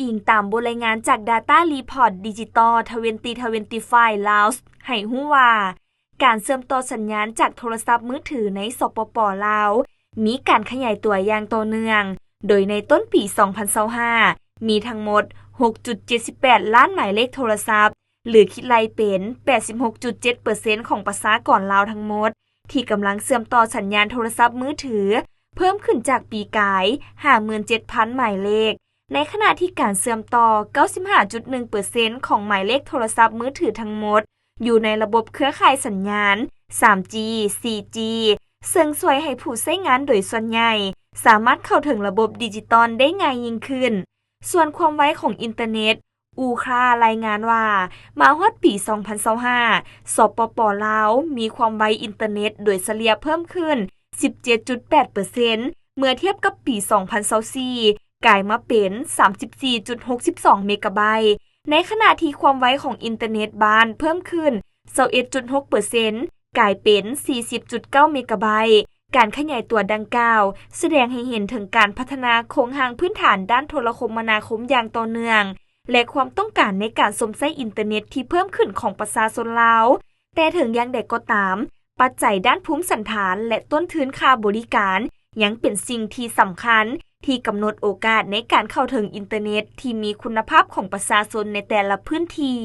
อิงตามบทรายงานจาก Data Report Digital 2025 Laos ให้ฮู้ว่าการเชื่อมต่อสัญญาณจากโทรศัพท์มือถือในสปป.ลาวมีการขยายตัวอย่างต่อเนื่องโดยในต้นปี 2025 มีทั้งหมด 6.78 ล้านหมายเลขโทรศัพท์หรือคิดไล่เป็น 86.7% ของประชากรลาวทั้งหมดที่กำลังเชื่อมต่อสัญญาณโทรศัพท์มือถือเพิ่มขึ้นจากปีกาย 57,000 หมายเลขในขณะที่การเชื่อมต่อ 95.1% ของหมายเลขโทรศัพท์มือถือทั้งหมดอยู่ในระบบเครือข่ายสัญญาณ 3G 4G ซึ่งช่วยให้ผู้ใช้งานโดยส่วนใหญ่สามารถเข้าถึงระบบดิจิตอลได้ง่ายยิ่งขึ้นส่วนความไวของอินเทอร์เน็ตอูครารายงานว่ามาฮอดปี 2025 สปป.ลาวมีความไวอินเทอร์เน็ตโดยเฉลี่ยเพิ่มขึ้น 17.8% เมื่อเทียบกับปี 2024 กลายมาเป็น 34.62 เมกะไบต์ในขณะที่ความไวของอินเทอร์เน็ตบ้านเพิ่มขึ้น 21.6% กลายเป็น 40.9 เมกะไบต์การขยายตัวดังกล่าวแสดงให้เห็นถึงการพัฒนาโครงสร้างพื้นฐานด้านโทรคมนาคมอย่างต่อเนื่องและความต้องการในการสมใช้อินเทอร์เน็ตที่เพิ่มขึ้นของประชาชนลาวแต่ถึงอย่างใดก็ตามปัจจัยด้านภูมิสันฐานและต้นทุนค่าบริการยังเป็นสิ่งที่สำคัญที่กำหนดโอกาสในการเข้าถึงอินเทอร์เน็ตที่มีคุณภาพของประชาชนในแต่ละพื้นที่